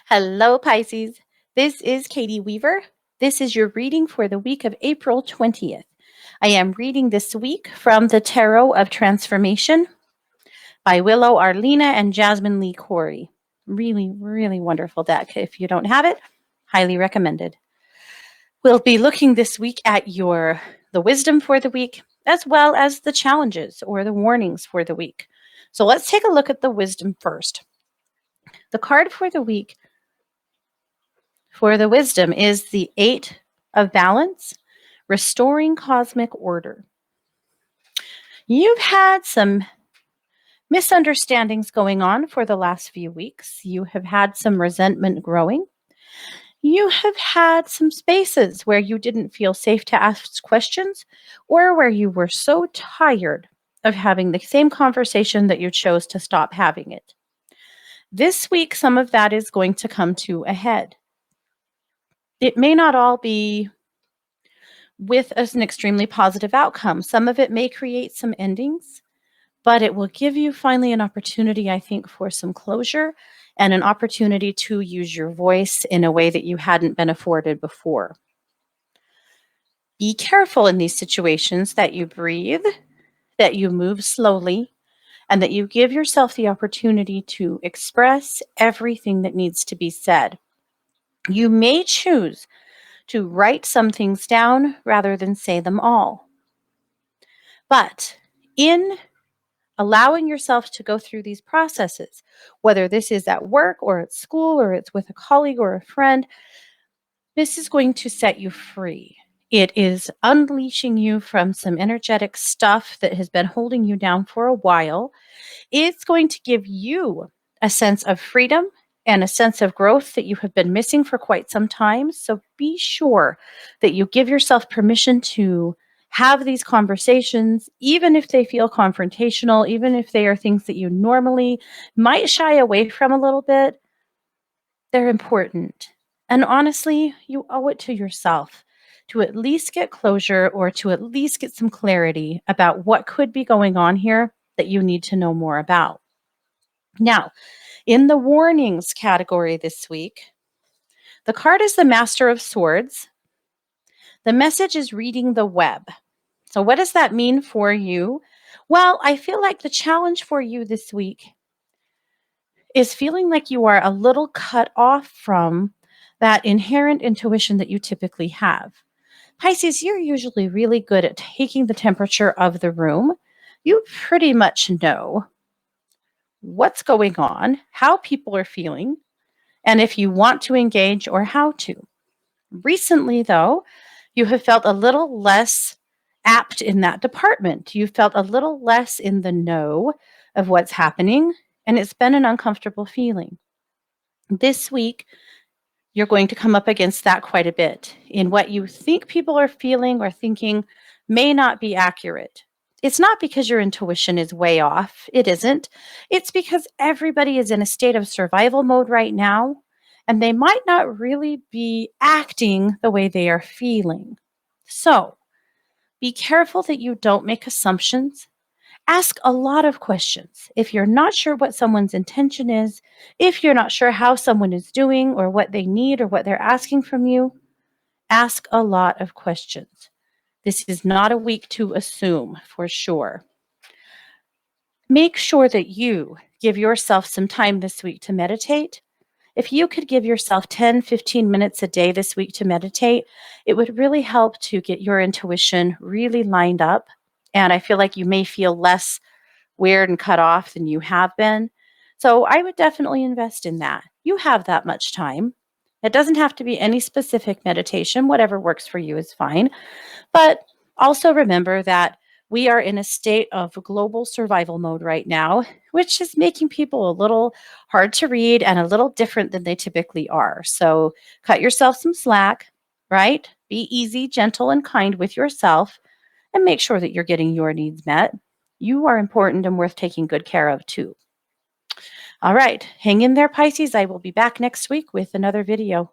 Hello, Pisces. This is Katie Weaver. This is your reading for the week of April 20th. I am reading this week from the Tarot of Transformation by Willow Arlena and Jasmine Lee Corey. Really, really wonderful deck. If you don't have it, highly recommended. We'll be looking this week at the wisdom for the week, as well as the challenges or the warnings for the week. So let's take a look at the wisdom first. The card for the week for the wisdom is the Eight of Balance, restoring cosmic order. You've had some misunderstandings going on for the last few weeks. You have had some resentment growing. You have had some spaces where you didn't feel safe to ask questions or where you were so tired of having the same conversation that you chose to stop having it. This week, some of that is going to come to a head. It may not all be with an extremely positive outcome. Some of it may create some endings, but it will give you finally an opportunity, I think, for some closure and an opportunity to use your voice in a way that you hadn't been afforded before. Be careful in these situations that you breathe, that you move slowly, and that you give yourself the opportunity to express everything that needs to be said. You may choose to write some things down rather than say them all. But in allowing yourself to go through these processes, whether this is at work or at school or it's with a colleague or a friend, this is going to set you free. It is unleashing you from some energetic stuff that has been holding you down for a while. It's going to give you a sense of freedom and a sense of growth that you have been missing for quite some time. So be sure that you give yourself permission to have these conversations, even if they feel confrontational, even if they are things that you normally might shy away from a little bit. They're important. And honestly, you owe it to yourself to at least get closure or to at least get some clarity about what could be going on here that you need to know more about. Now, in the warnings category this week, the card is the Master of Swords. The message is reading the web. So what does that mean for you? Well, I feel like the challenge for you this week is feeling like you are a little cut off from that inherent intuition that you typically have. Pisces, you're usually really good at taking the temperature of the room. You pretty much know what's going on, how people are feeling, and if you want to engage or how to. Recently, though, you have felt a little less apt in that department. You felt a little less in the know of what's happening, and it's been an uncomfortable feeling. This week, you're going to come up against that quite a bit in what you think people are feeling or thinking may not be accurate. It's not because your intuition is way off. It isn't. It's because everybody is in a state of survival mode right now, and they might not really be acting the way they are feeling. So be careful that you don't make assumptions. Ask a lot of questions. If you're not sure what someone's intention is, if you're not sure how someone is doing or what they need or what they're asking from you, ask a lot of questions. This is not a week to assume for sure. Make sure that you give yourself some time this week to meditate. If you could give yourself 10, 15 minutes a day this week to meditate, it would really help to get your intuition really lined up. And I feel like you may feel less weird and cut off than you have been. So I would definitely invest in that. You have that much time. It doesn't have to be any specific meditation. Whatever works for you is fine. But also remember that we are in a state of global survival mode right now, which is making people a little hard to read and a little different than they typically are. So cut yourself some slack, right? Be easy, gentle, and kind with yourself, and make sure that you're getting your needs met. You are important and worth taking good care of too. All right, hang in there, Pisces. I will be back next week with another video.